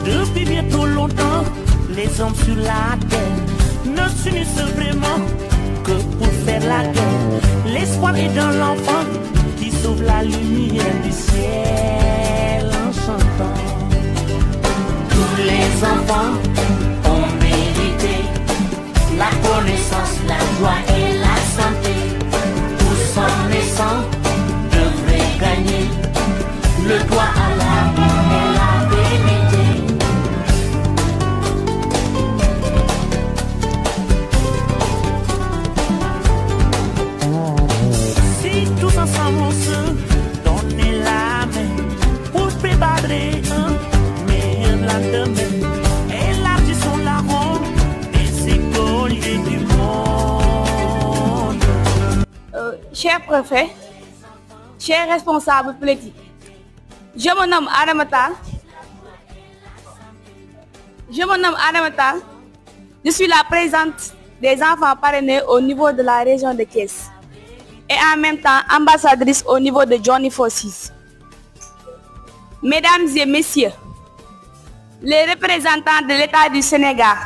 Depuis bientôt longtemps, les hommes sur la terre ne s'unissent vraiment que pour faire la guerre. L'espoir est dans l'enfant qui sauve la lumière du ciel en chantant. Tous les enfants ont mérité la connaissance, la joie et la santé. Tous en naissant devraient gagner le droit à la vie et la vérité. Si tous ensemble on se donnait la main pour préparer un meilleur lendemain, élargissons la ronde des écoliers du monde. Cher préfet, chers responsables politiques, je me nomme Adama Tall. Je suis la présidente des enfants parrainés au niveau de la région de Thiès et en même temps ambassadrice au niveau de Johnny Forces. Mesdames et messieurs, les représentants de l'État du Sénégal,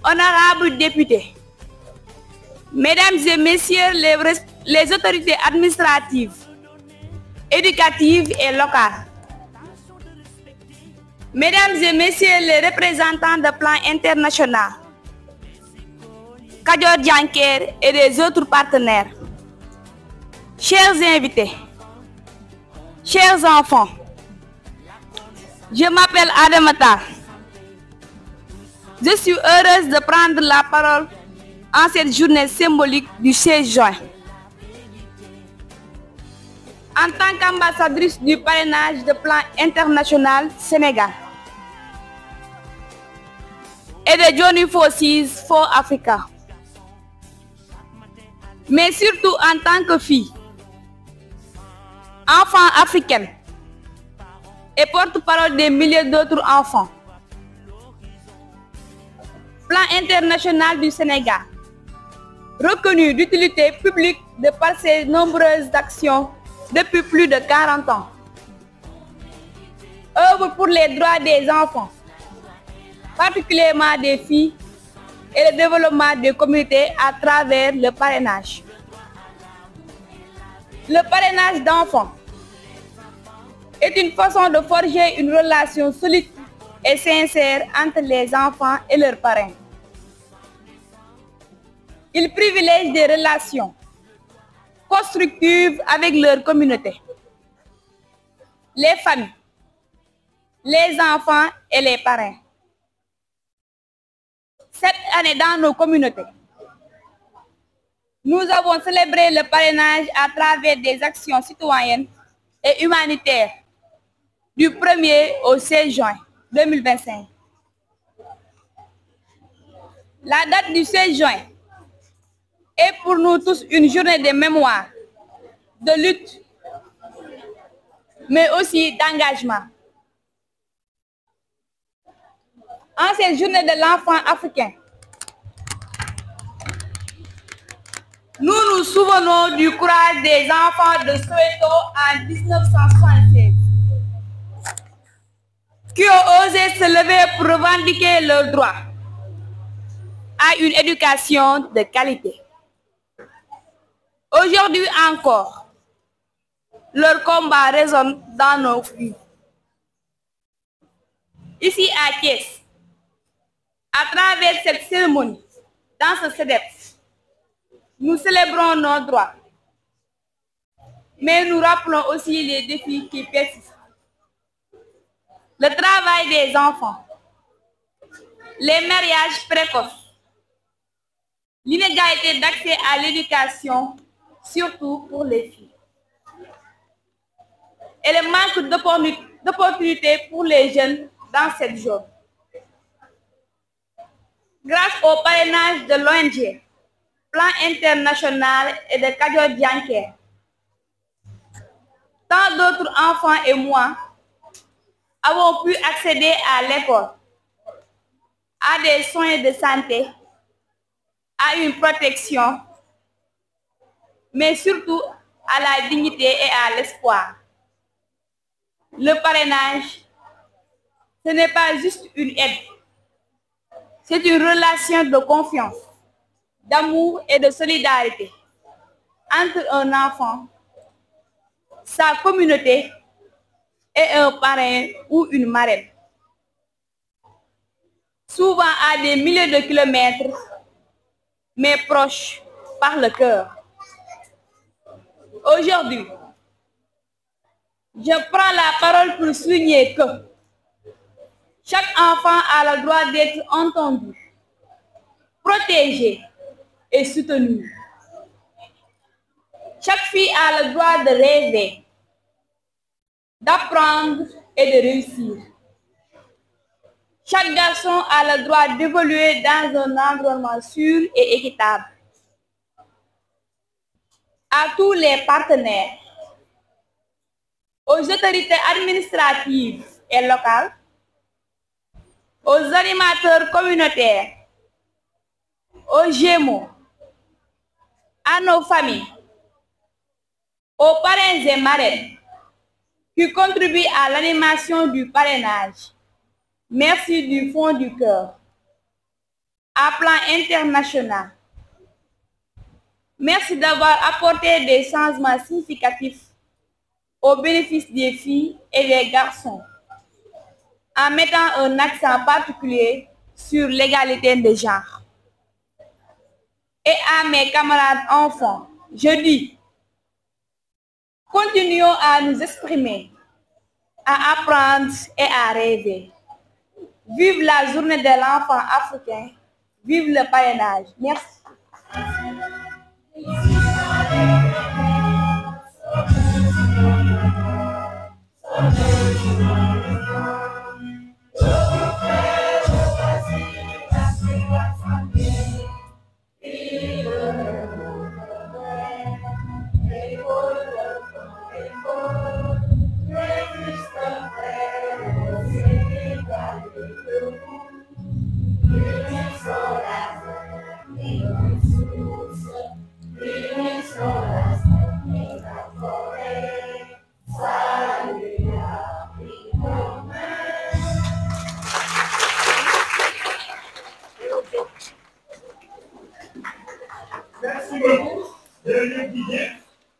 honorables députés, mesdames et messieurs les autorités administratives, éducatives et locales, mesdames et messieurs les représentants de plan international, Kadior Dianker et des autres partenaires, chers invités, chers enfants, je m'appelle Adama Tall. Je suis heureuse de prendre la parole en cette journée symbolique du 16 juin. En tant qu'ambassadrice du parrainage de plan international Sénégal et de Johnny Forces for Africa, mais surtout en tant que fille, enfant africaine et porte-parole des milliers d'autres enfants. Plan international du Sénégal, reconnu d'utilité publique de par ses nombreuses actions depuis plus de 40 ans, œuvre pour les droits des enfants, particulièrement des filles, et le développement des communautés à travers le parrainage. Le parrainage d'enfants est une façon de forger une relation solide et sincère entre les enfants et leurs parents. Ils privilègent des relations constructives avec leur communauté, les familles, les enfants et les parents. Cette année, dans nos communautés, nous avons célébré le parrainage à travers des actions citoyennes et humanitaires du 1er au 16 juin 2025. La date du 16 juin est pour nous tous une journée de mémoire, de lutte, mais aussi d'engagement. En cette journée de l'enfant africain, nous nous souvenons du courage des enfants de Soweto en 1976, qui ont osé se lever pour revendiquer leur droit à une éducation de qualité. Aujourd'hui encore, leur combat résonne dans nos vies. Ici à Thiès, à travers cette cérémonie, dans ce CEDEPS, nous célébrons nos droits, mais nous rappelons aussi les défis qui persistent. Le travail des enfants, les mariages précoces, l'inégalité d'accès à l'éducation, surtout pour les filles, et le manque d'opportunités pour les jeunes dans cette zone. Grâce au parrainage de l'ONG, Plan international et de Kadior Dianker, tant d'autres enfants et moi avons pu accéder à l'école, à des soins de santé, à une protection, mais surtout à la dignité et à l'espoir. Le parrainage, Ce n'est pas juste une aide. C'est une relation de confiance, d'amour et de solidarité entre un enfant, sa communauté et un parrain ou une marraine. Souvent à des milliers de kilomètres, mais proches par le cœur. Aujourd'hui, je prends la parole pour souligner que chaque enfant a le droit d'être entendu, protégé et soutenu. Chaque fille a le droit de rêver, d'apprendre et de réussir. Chaque garçon a le droit d'évoluer dans un environnement sûr et équitable. À tous les partenaires, aux autorités administratives et locales, aux animateurs communautaires, aux Gémeaux, à nos familles, aux parrains et marraines qui contribuent à l'animation du parrainage. Merci du fond du cœur. À plan international, merci d'avoir apporté des changements significatifs au bénéfice des filles et des garçons, en mettant un accent particulier sur l'égalité de genre. Et à mes camarades enfants, je dis, continuons à nous exprimer, à apprendre et à rêver. Vive la journée de l'enfant africain, vive le parrainage. Merci.